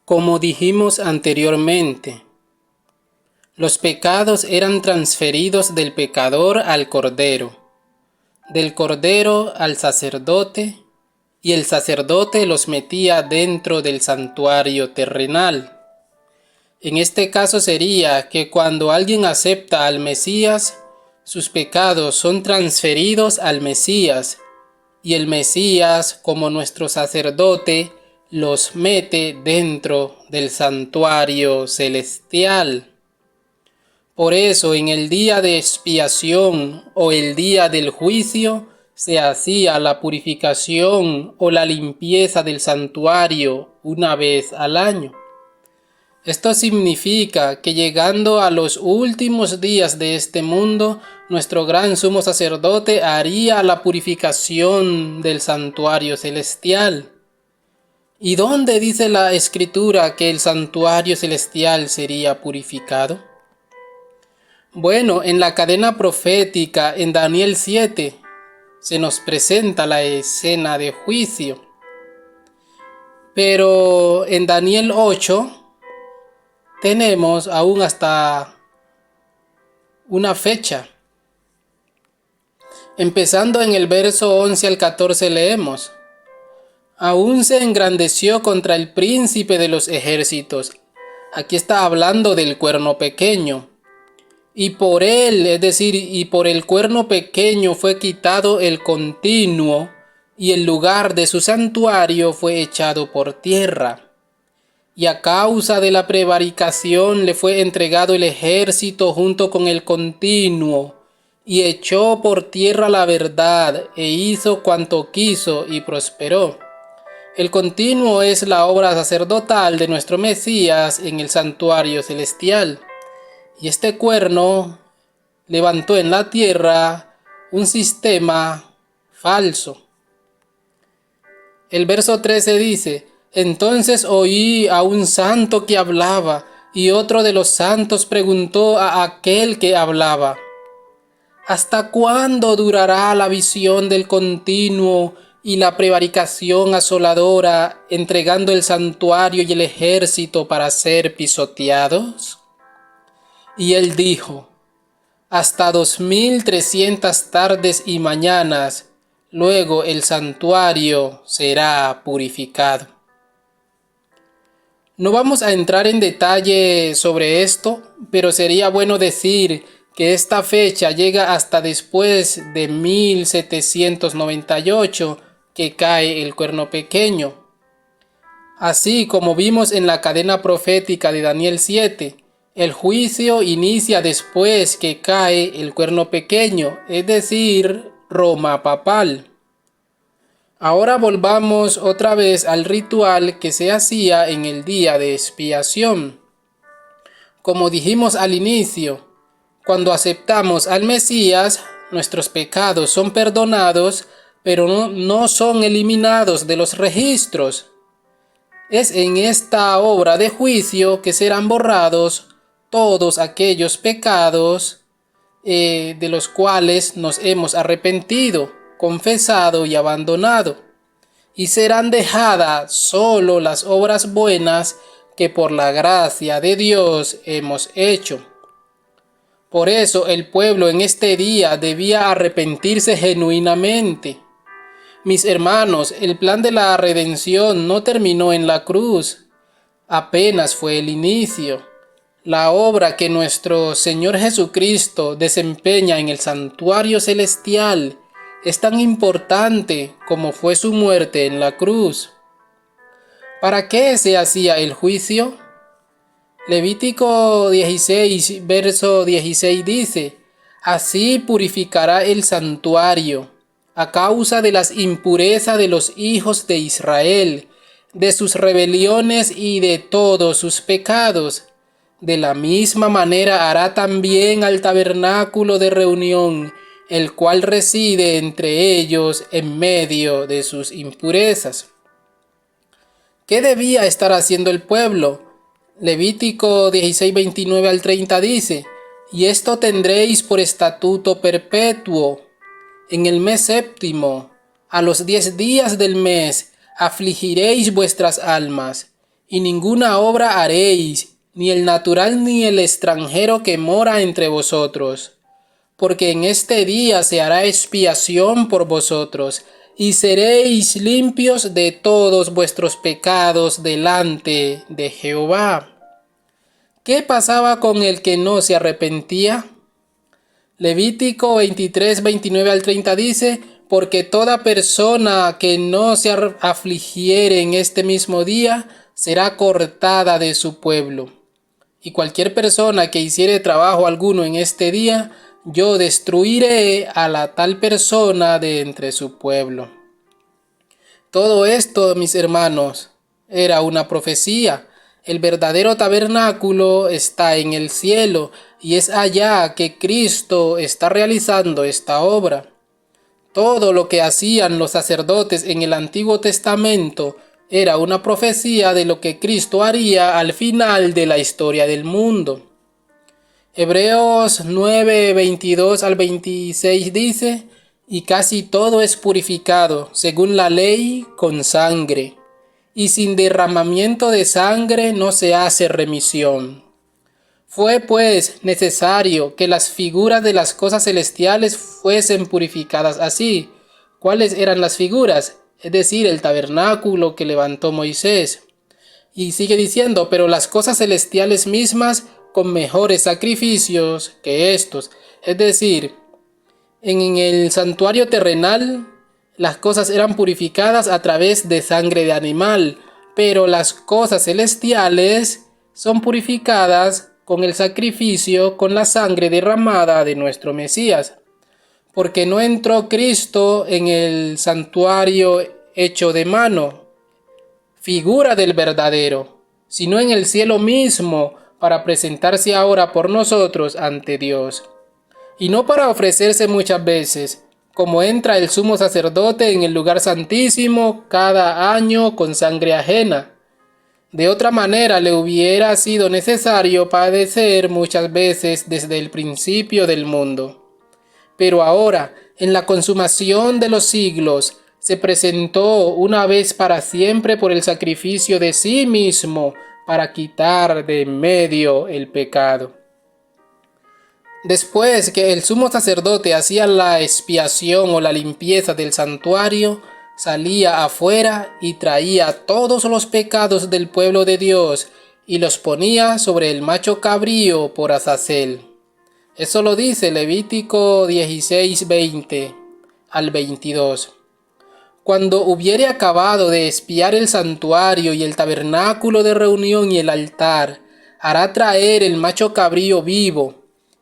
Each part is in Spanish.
Como dijimos anteriormente, los pecados eran transferidos del pecador al cordero, del cordero al sacerdote, y el sacerdote los metía dentro del santuario terrenal. En este caso sería que cuando alguien acepta al Mesías, sus pecados son transferidos al Mesías, y el Mesías, como nuestro sacerdote, los mete dentro del santuario celestial. Por eso en el día de expiación o el día del juicio se hacía la purificación o la limpieza del santuario una vez al año. Esto significa que llegando a los últimos días de este mundo, nuestro gran sumo sacerdote haría la purificación del santuario celestial. ¿Y dónde dice la Escritura que el santuario celestial sería purificado? Bueno, en la cadena profética, en Daniel 7, se nos presenta la escena de juicio. Pero en Daniel 8, tenemos aún hasta una fecha. Empezando en el verso 11 al 14 leemos: Aún se engrandeció contra el príncipe de los ejércitos. Aquí está hablando del cuerno pequeño. Y por él, es decir, y por el cuerno pequeño fue quitado el continuo, y el lugar de su santuario fue echado por tierra. Y a causa de la prevaricación le fue entregado el ejército junto con el continuo, y echó por tierra la verdad, e hizo cuanto quiso, y prosperó. El continuo es la obra sacerdotal de nuestro Mesías en el santuario celestial. Y este cuerno levantó en la tierra un sistema falso. El verso 13 dice: Entonces oí a un santo que hablaba, y otro de los santos preguntó a aquel que hablaba: ¿Hasta cuándo durará la visión del continuo y la prevaricación asoladora, entregando el santuario y el ejército para ser pisoteados? Y él dijo: hasta 2300 tardes y mañanas, luego el santuario será purificado. No vamos a entrar en detalle sobre esto, pero sería bueno decir que esta fecha llega hasta después de 1798, que cae el cuerno pequeño. Así como vimos en la cadena profética de Daniel 7, el juicio inicia después que cae el cuerno pequeño, es decir, Roma papal. Ahora volvamos otra vez al ritual que se hacía en el día de expiación. Como dijimos al inicio, cuando aceptamos al Mesías, nuestros pecados son perdonados, pero no son eliminados de los registros. Es en esta obra de juicio que serán borrados todos aquellos pecados de los cuales nos hemos arrepentido, confesado y abandonado, y serán dejadas solo las obras buenas que por la gracia de Dios hemos hecho. Por eso el pueblo en este día debía arrepentirse genuinamente. Mis hermanos, el plan de la redención no terminó en la cruz, apenas fue el inicio. La obra que nuestro Señor Jesucristo desempeña en el santuario celestial es tan importante como fue su muerte en la cruz. ¿Para qué se hacía el juicio? Levítico 16, verso 16 dice: Así purificará el santuario, a causa de las impurezas de los hijos de Israel, de sus rebeliones y de todos sus pecados. De la misma manera hará también al tabernáculo de reunión, el cual reside entre ellos en medio de sus impurezas. ¿Qué debía estar haciendo el pueblo? Levítico 16, 29 al 30 dice: Y esto tendréis por estatuto perpetuo. En el mes séptimo, a los 10 días del mes, afligiréis vuestras almas, y ninguna obra haréis, ni el natural ni el extranjero que mora entre vosotros. Porque en este día se hará expiación por vosotros, y seréis limpios de todos vuestros pecados delante de Jehová. ¿Qué pasaba con el que no se arrepentía? Levítico 23, 29 al 30 dice: porque toda persona que no se afligiere en este mismo día será cortada de su pueblo. Y cualquier persona que hiciere trabajo alguno en este día, yo destruiré a la tal persona de entre su pueblo. Todo esto, mis hermanos, era una profecía. El verdadero tabernáculo está en el cielo y es allá que Cristo está realizando esta obra. Todo lo que hacían los sacerdotes en el Antiguo Testamento era una profecía de lo que Cristo haría al final de la historia del mundo. Hebreos 9, 22 al 26 dice: y casi todo es purificado, según la ley, con sangre, y sin derramamiento de sangre no se hace remisión. Fue pues necesario que las figuras de las cosas celestiales fuesen purificadas así. ¿Cuáles eran las figuras? Es decir, el tabernáculo que levantó Moisés. Y sigue diciendo: pero las cosas celestiales mismas con mejores sacrificios que estos. Es decir, en el santuario terrenal las cosas eran purificadas a través de sangre de animal, pero las cosas celestiales son purificadas con el sacrificio, con la sangre derramada de nuestro Mesías. Porque no entró Cristo en el santuario hecho de mano, figura del verdadero, sino en el cielo mismo, para presentarse ahora por nosotros ante Dios. Y no para ofrecerse muchas veces, como entra el sumo sacerdote en el lugar santísimo cada año con sangre ajena. De otra manera le hubiera sido necesario padecer muchas veces desde el principio del mundo. Pero ahora, en la consumación de los siglos, se presentó una vez para siempre por el sacrificio de sí mismo para quitar de en medio el pecado. Después que el sumo sacerdote hacía la expiación o la limpieza del santuario, salía afuera y traía todos los pecados del pueblo de Dios y los ponía sobre el macho cabrío por Azazel. Eso lo dice Levítico 16, 20 al 22. Cuando hubiere acabado de expiar el santuario y el tabernáculo de reunión y el altar, hará traer el macho cabrío vivo,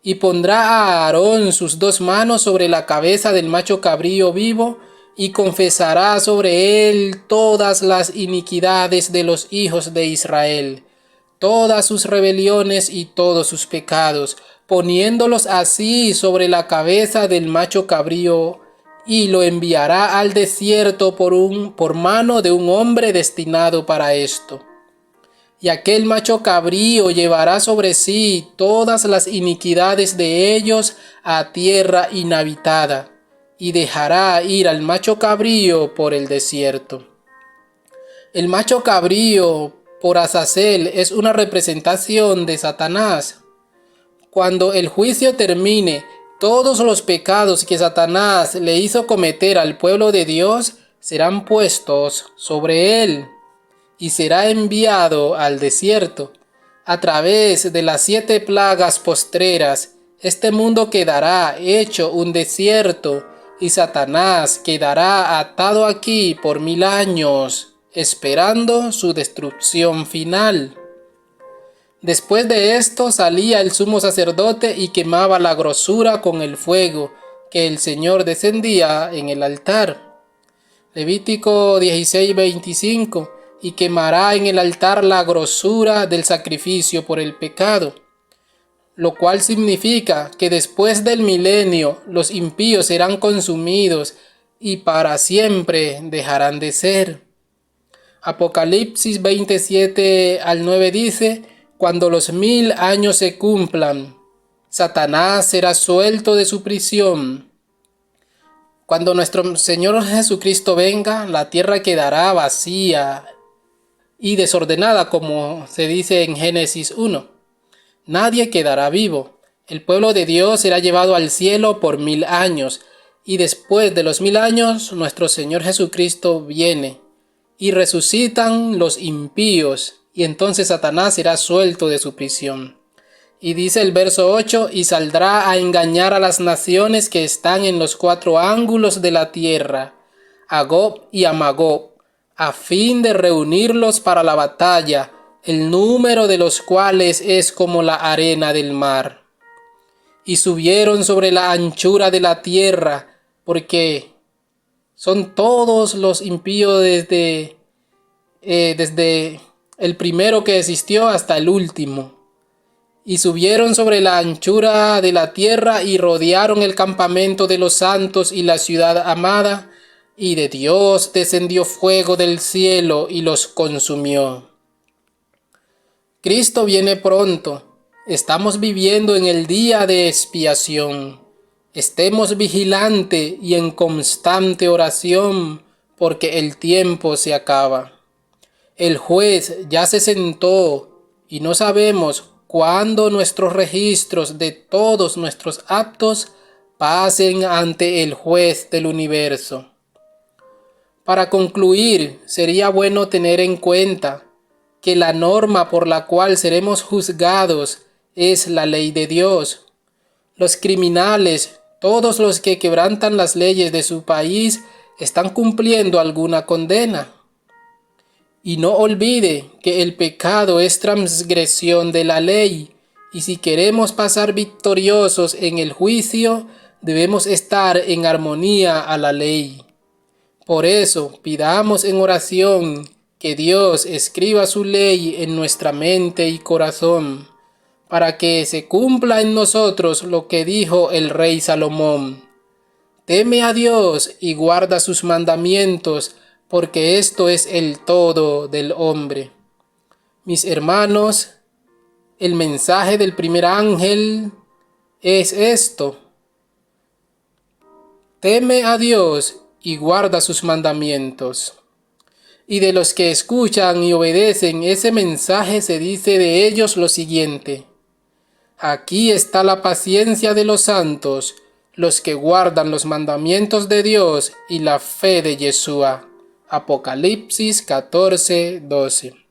y pondrá a Aarón sus 2 manos sobre la cabeza del macho cabrío vivo, y confesará sobre él todas las iniquidades de los hijos de Israel, todas sus rebeliones y todos sus pecados, poniéndolos así sobre la cabeza del macho cabrío, y lo enviará al desierto por mano de un hombre destinado para esto. Y aquel macho cabrío llevará sobre sí todas las iniquidades de ellos a tierra inhabitada, y dejará ir al macho cabrío por el desierto. El macho cabrío por Azazel es una representación de Satanás. Cuando el juicio termine, todos los pecados que Satanás le hizo cometer al pueblo de Dios serán puestos sobre él, y será enviado al desierto. A través de las 7 plagas postreras, este mundo quedará hecho un desierto, y Satanás quedará atado aquí por 1000 años, esperando su destrucción final. Después de esto salía el sumo sacerdote y quemaba la grosura con el fuego que el Señor descendía en el altar. Levítico 16, 25. Y quemará en el altar la grosura del sacrificio por el pecado, lo cual significa que después del milenio los impíos serán consumidos y para siempre dejarán de ser. Apocalipsis 27 al 9 dice: cuando los 1000 años se cumplan, Satanás será suelto de su prisión. Cuando nuestro Señor Jesucristo venga, la tierra quedará vacía y desordenada, como se dice en Génesis 1. Nadie quedará vivo. El pueblo de Dios será llevado al cielo por 1000 años, y después de los 1000 años nuestro Señor Jesucristo viene, y resucitan los impíos, y entonces Satanás será suelto de su prisión. Y dice el verso 8, y saldrá a engañar a las naciones que están en los 4 ángulos de la tierra, a Gog y a Magog, a fin de reunirlos para la batalla, el número de los cuales es como la arena del mar. Y subieron sobre la anchura de la tierra, porque son todos los impíos desde el primero que existió hasta el último. Y subieron sobre la anchura de la tierra y rodearon el campamento de los santos y la ciudad amada, y de Dios descendió fuego del cielo y los consumió. Cristo viene pronto. Estamos viviendo en el día de expiación. Estemos vigilantes y en constante oración, porque el tiempo se acaba. El juez ya se sentó y no sabemos cuándo nuestros registros de todos nuestros actos pasen ante el juez del universo. Para concluir, sería bueno tener en cuenta que la norma por la cual seremos juzgados es la ley de Dios. Los criminales, todos los que quebrantan las leyes de su país, están cumpliendo alguna condena. Y no olvide que el pecado es transgresión de la ley, y si queremos pasar victoriosos en el juicio, debemos estar en armonía a la ley. Por eso, pidamos en oración que Dios escriba su ley en nuestra mente y corazón, para que se cumpla en nosotros lo que dijo el rey Salomón. Teme a Dios y guarda sus mandamientos, porque esto es el todo del hombre. Mis hermanos, el mensaje del primer ángel es esto: teme a Dios y guarda sus mandamientos. Y de los que escuchan y obedecen ese mensaje se dice de ellos lo siguiente: aquí está la paciencia de los santos, los que guardan los mandamientos de Dios y la fe de Yeshua. Apocalipsis 14:12.